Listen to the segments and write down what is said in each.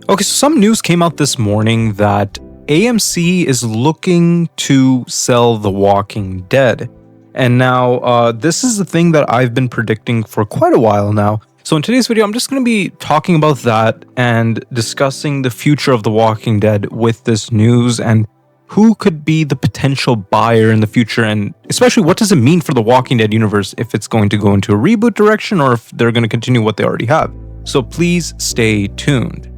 Okay, so some news came out this morning that AMC is looking to sell The Walking Dead. And now, this is a thing that I've been predicting for quite a while now. So in today's video, I'm just going to be talking about that and discussing the future of The Walking Dead with this news and who could be the potential buyer in the future, and especially what does it mean for The Walking Dead universe if it's going to go into a reboot direction or if they're going to continue what they already have. So please stay tuned.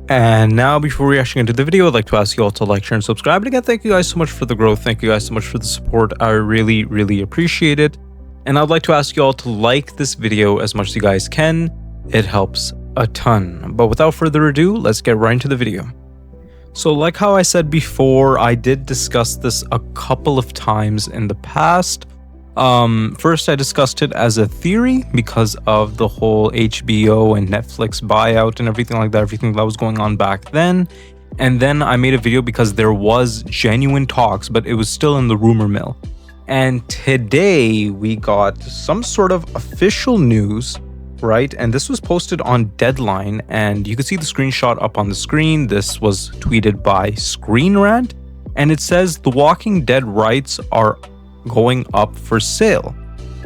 And now, before we actually get into the video, I'd like to ask you all to like, share, and subscribe. And again, thank you guys so much for the growth. Thank you guys so much for the support. I really, really appreciate it. And I'd like to ask you all to like this video as much as you guys can. It helps a ton. But without further ado, let's get right into the video. So like how I said before, I did discuss this a couple of times in the past. First, I discussed it as a theory because of the whole HBO and Netflix buyout and everything like that, everything that was going on back then. And then I made a video because there was genuine talks, but it was still in the rumor mill. And today we got some sort of official news, right? And this was posted on Deadline, and you can see the screenshot up on the screen. This was tweeted by Screen Rant, and it says The Walking Dead rights are going up for sale.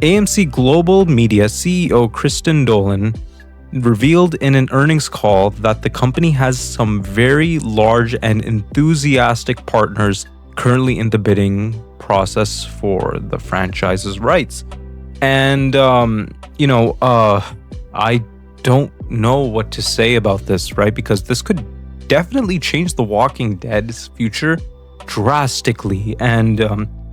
AMC Global Media CEO Kristen Dolan revealed in an earnings call that the company has some very large and enthusiastic partners currently in the bidding process for the franchise's rights. And I don't know what to say about this, right? Because this could definitely change The Walking Dead's future drastically. And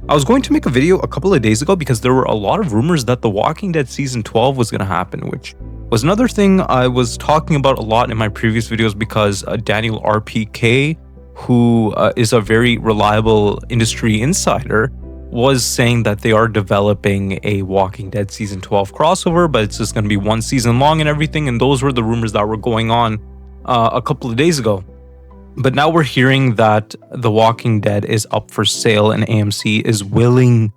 I was going to make a video a couple of days ago because there were a lot of rumors that The Walking Dead Season 12 was going to happen, which was another thing I was talking about a lot in my previous videos because Daniel RPK, who is a very reliable industry insider, was saying that they are developing a Walking Dead Season 12 crossover, but it's just going to be one season long and everything, and those were the rumors that were going on a couple of days ago. But now we're hearing that The Walking Dead is up for sale and AMC is willing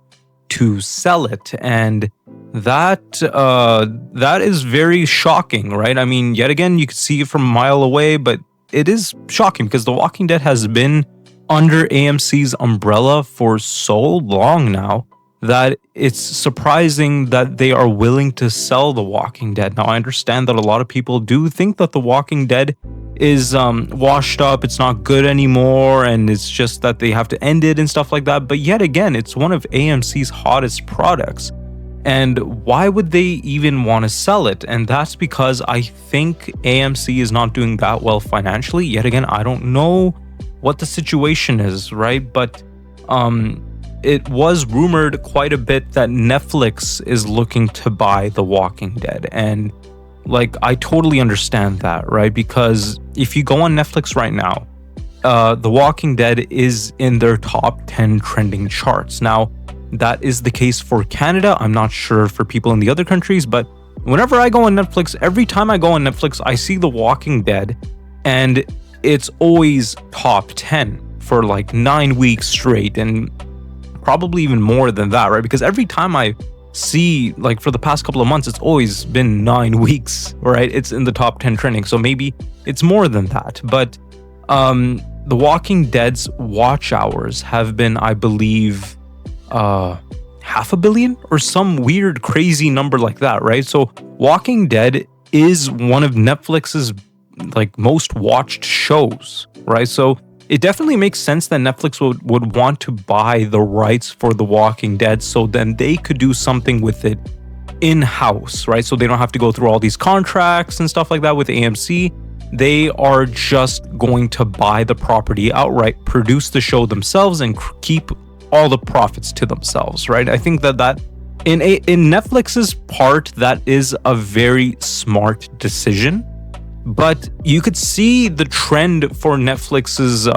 to sell it. And that is very shocking, right? I mean, yet again, you could see it from a mile away, but it is shocking because The Walking Dead has been under AMC's umbrella for so long now that it's surprising that they are willing to sell The Walking Dead. Now, I understand that a lot of people do think that The Walking Dead is washed up, it's not good anymore, and it's just that they have to end it and stuff like that. But yet again, it's one of AMC's hottest products. And why would they even want to sell it? And that's because I think AMC is not doing that well financially. Yet again, I don't know what the situation is, right? But it was rumored quite a bit that Netflix is looking to buy The Walking Dead. And like, I totally understand that, right? Because if you go on Netflix right now, The Walking Dead is in their top 10 trending charts. Now, that is the case for Canada. I'm not sure for people in the other countries, but whenever I go on Netflix, every time I go on Netflix, I see The Walking Dead, and it's always top 10 for like 9 weeks straight, and probably even more than that, right? Because every time I see, like, for the past couple of months, it's always been 9 weeks, right? It's in the top 10 trending, so maybe it's more than that. But The Walking Dead's watch hours have been, I believe, 500 million or some weird crazy number like that, right? So Walking Dead is one of Netflix's like most watched shows, right? So it definitely makes sense that Netflix would want to buy the rights for The Walking Dead so then they could do something with it in-house, right? So they don't have to go through all these contracts and stuff like that with AMC. They are just going to buy the property outright, produce the show themselves, and keep all the profits to themselves, right? I think that in Netflix's part, that is a very smart decision. But you could see the trend for Netflix's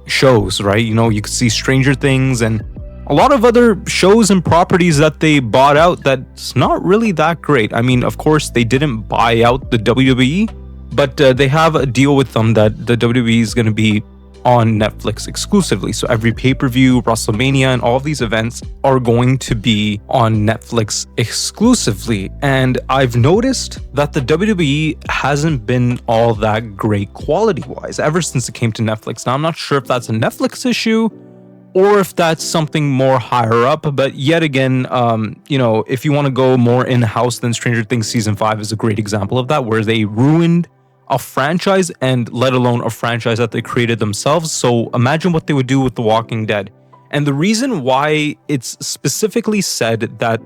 shows, right? You know, you could see Stranger Things and a lot of other shows and properties that they bought out that's not really that great. I mean, of course, they didn't buy out the WWE, but they have a deal with them that the WWE is going to be on Netflix exclusively. So every pay-per-view, WrestleMania, and all of these events are going to be on Netflix exclusively. And I've noticed that the WWE hasn't been all that great quality-wise ever since it came to Netflix. Now, I'm not sure if that's a Netflix issue or if that's something more higher up. But yet again, if you want to go more in-house, then Stranger Things Season 5 is a great example of that, where they ruined a franchise, and let alone a franchise that they created themselves. So imagine what they would do with The Walking Dead. And the reason why it's specifically said that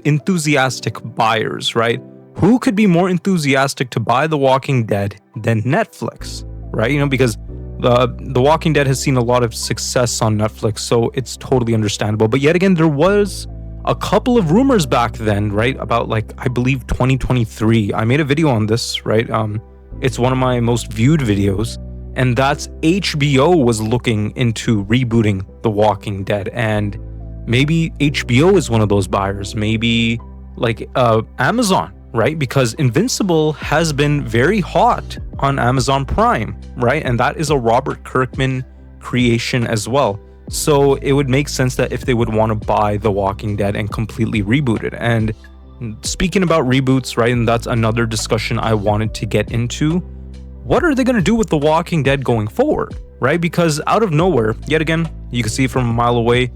enthusiastic buyers, right? Who could be more enthusiastic to buy The Walking Dead than Netflix, right? Because The Walking Dead has seen a lot of success on Netflix, so it's totally understandable. But yet again, there was a couple of rumors back then, right? About I believe 2023. I made a video on this, right? It's one of my most viewed videos, and that's HBO was looking into rebooting The Walking Dead, and maybe HBO is one of those buyers, maybe Amazon, right? Because Invincible has been very hot on Amazon Prime, right? And that is a Robert Kirkman creation as well. So it would make sense that if they would want to buy The Walking Dead and completely reboot it. And speaking about reboots, right, and that's another discussion I wanted to get into. What are they going to do with The Walking Dead going forward, right? Because out of nowhere, yet again, you can see it from a mile away,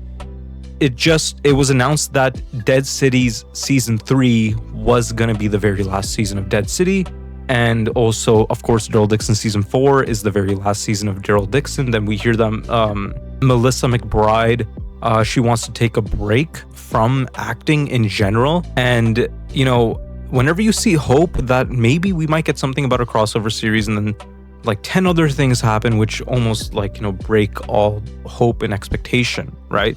it was announced that Dead City's Season 3 was going to be the very last season of Dead City. And also, of course, Daryl Dixon Season 4 is the very last season of Daryl Dixon. Then we hear them, Melissa McBride, she wants to take a break from acting in general. And, whenever you see hope that maybe we might get something about a crossover series, and then 10 other things happen, which almost break all hope and expectation, right?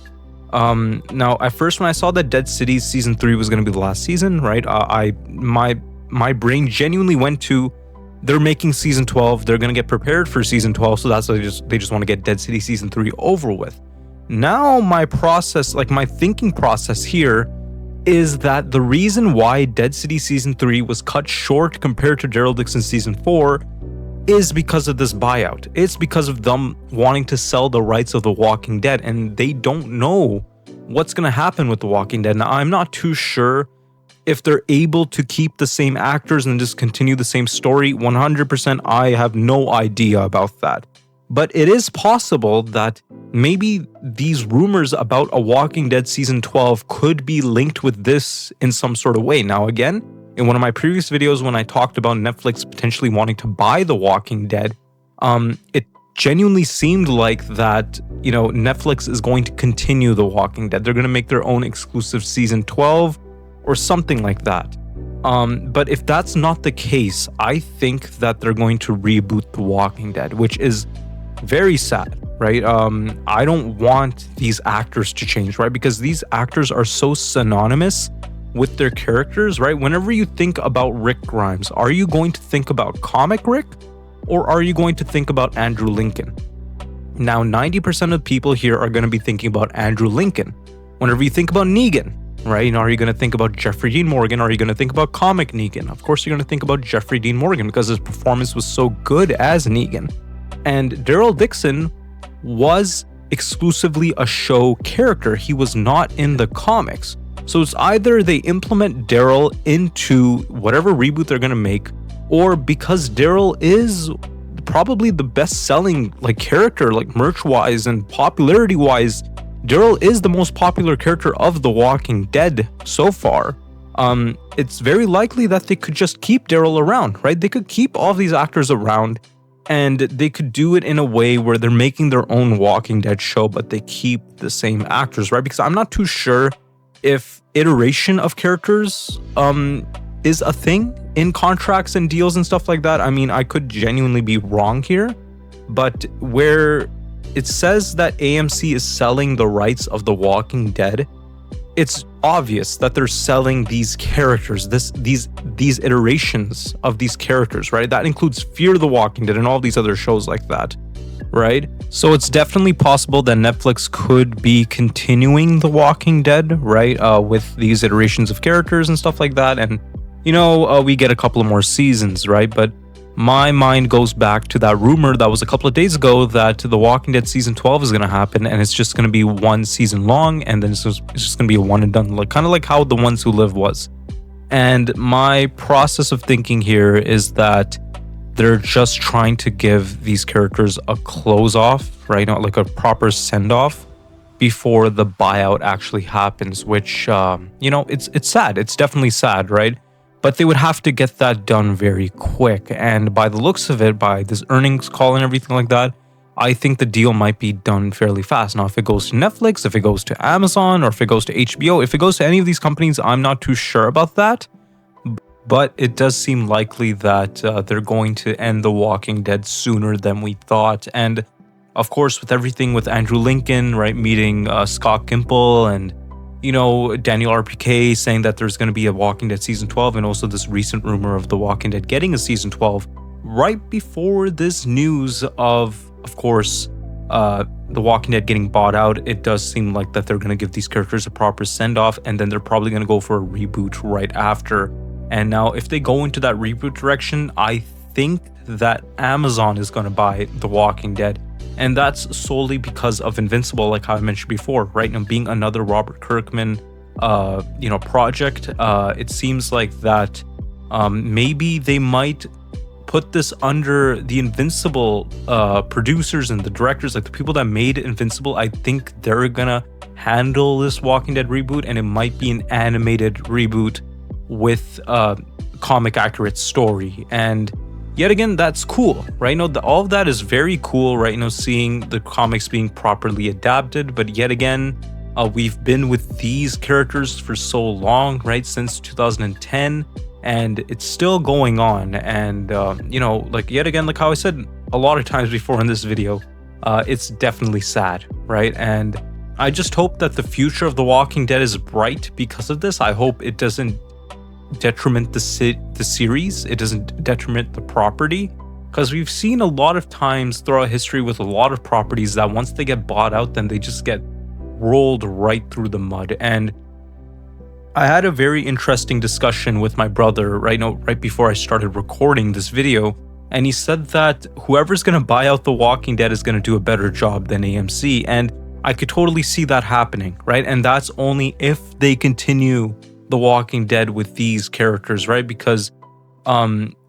Now, at first, when I saw that Dead City's Season 3 was going to be the last season, right? My brain genuinely went to, they're making Season 12. They're going to get prepared for Season 12. So that's why they just want to get Dead City Season 3 over with. Now my process, my thinking process here is that the reason why Dead City Season 3 was cut short compared to Daryl Dixon Season 4 is because of this buyout. It's because of them wanting to sell the rights of The Walking Dead, and they don't know what's going to happen with The Walking Dead. Now, I'm not too sure if they're able to keep the same actors and just continue the same story. 100%, I have no idea about that. But it is possible that maybe these rumors about a Walking Dead Season 12 could be linked with this in some sort of way. Now, again, in one of my previous videos when I talked about Netflix potentially wanting to buy The Walking Dead, it genuinely seemed like that, Netflix is going to continue The Walking Dead. They're going to make their own exclusive Season 12 or something like that. But if that's not the case, I think that they're going to reboot The Walking Dead, which is very sad, right? I don't want these actors to change, right? Because these actors are so synonymous with their characters, right? Whenever you think about Rick Grimes, are you going to think about comic Rick, or are you going to think about Andrew Lincoln? Now, 90% of people here are going to be thinking about Andrew Lincoln. Whenever you think about Negan, right? Are you going to think about Jeffrey Dean Morgan? Are you going to think about comic Negan? Of course, you're going to think about Jeffrey Dean Morgan because his performance was so good as Negan. And Daryl Dixon was exclusively a show character. He was not in the comics. So it's either they implement Daryl into whatever reboot they're going to make, or because Daryl is probably the best-selling character, merch-wise and popularity-wise, Daryl is the most popular character of The Walking Dead so far. It's very likely that they could just keep Daryl around, right? They could keep all of these actors around, and they could do it in a way where they're making their own Walking Dead show, but they keep the same actors, right? Because I'm not too sure if iteration of characters is a thing in contracts and deals and stuff like that. I mean, I could genuinely be wrong here, but where it says that AMC is selling the rights of The Walking Dead, it's obvious that they're selling these characters, these iterations of these characters, right? That includes Fear the Walking Dead and all these other shows like that, right? So it's definitely possible that Netflix could be continuing The Walking Dead, right? With these iterations of characters and stuff like that. And, we get a couple of more seasons, right? But my mind goes back to that rumor that was a couple of days ago that The Walking Dead season 12 is going to happen, and it's just going to be one season long, and then it's just going to be a one and done, like kind of like how The Ones Who Live was. And my process of thinking here is that they're just trying to give these characters a close off, right? Not like a proper send off before the buyout actually happens, which, it's sad. It's definitely sad, right? But they would have to get that done very quick. And by the looks of it, by this earnings call and everything like that, I think the deal might be done fairly fast. Now, if it goes to Netflix, if it goes to Amazon, or if it goes to HBO, if it goes to any of these companies, I'm not too sure about that. But it does seem likely that they're going to end The Walking Dead sooner than we thought. And of course, with everything with Andrew Lincoln, right, meeting Scott Gimple and, Daniel RPK saying that there's going to be a Walking Dead season 12, and also this recent rumor of The Walking Dead getting a season 12, right before this news of course, The Walking Dead getting bought out, it does seem like that they're going to give these characters a proper send-off, and then they're probably going to go for a reboot right after. And now, if they go into that reboot direction, I think that Amazon is going to buy The Walking Dead. And that's solely because of Invincible, like how I mentioned before, right? Now, being another Robert Kirkman, project, it seems like that maybe they might put this under the Invincible producers and the directors, like the people that made Invincible. I think they're gonna handle this Walking Dead reboot, and it might be an animated reboot with comic accurate story. And yet again, that's cool, right? All of that is very cool, right? Seeing the comics being properly adapted. But yet again, we've been with these characters for so long, right? Since 2010, and it's still going on. And yet again, like how I said a lot of times before in this video, it's definitely sad, right? And I just hope that the future of The Walking Dead is bright because of this. I hope it doesn't detriment the series, it doesn't detriment the property, because we've seen a lot of times throughout history with a lot of properties that once they get bought out, then they just get rolled right through the mud. And I had a very interesting discussion with my brother right before I started recording this video, and he said that whoever's going to buy out The Walking Dead is going to do a better job than AMC, and I could totally see that happening, right? And that's only if they continue The Walking Dead with these characters, right? Because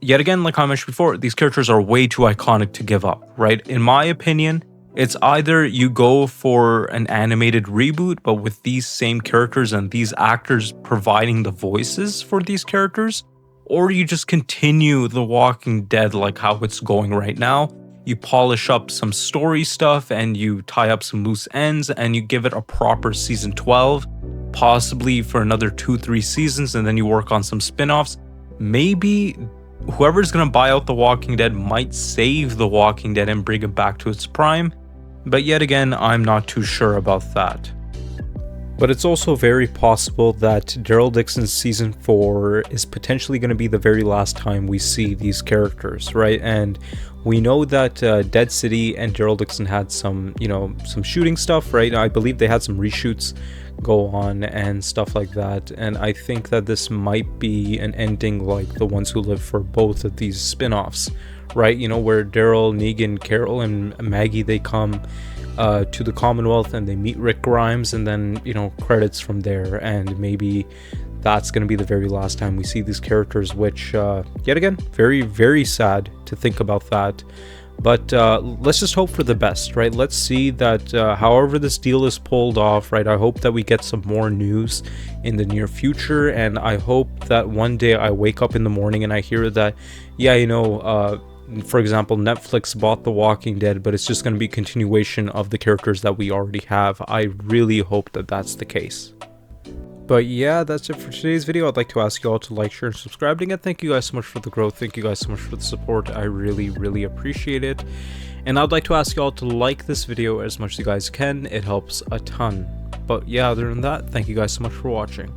yet again, like I mentioned before, these characters are way too iconic to give up, right? In my opinion, it's either you go for an animated reboot, but with these same characters and these actors providing the voices for these characters, or you just continue The Walking Dead like how it's going right now. You polish up some story stuff and you tie up some loose ends and you give it a proper season 12, possibly for another 2-3 seasons, and then you work on some spin-offs. Maybe whoever's going to buy out The Walking Dead might save The Walking Dead and bring it back to its prime. But yet again, I'm not too sure about that. But it's also very possible that Daryl Dixon's season 4 is potentially going to be the very last time we see these characters, right? And we know that Dead City and Daryl Dixon had some shooting stuff, right? I believe they had some reshoots go on and stuff like that. And I think that this might be an ending like The Ones Who Live for both of these spin-offs, right? Where Daryl, Negan, Carol, and Maggie, they come to the Commonwealth and they meet Rick Grimes, and then credits from there. And maybe that's going to be the very last time we see these characters, which yet again, very, very sad to think about that. But let's just hope for the best, right? Let's see that however this deal is pulled off, right? I hope that we get some more news in the near future, and I hope that one day I wake up in the morning and I hear that, for example, Netflix bought The Walking Dead, but it's just going to be a continuation of the characters that we already have. I really hope that that's the case. But yeah, that's it for today's video. I'd like to ask you all to like, share, and subscribe. And again, thank you guys so much for the growth. Thank you guys so much for the support. I really, really appreciate it. And I'd like to ask you all to like this video as much as you guys can. It helps a ton. But yeah, other than that, thank you guys so much for watching.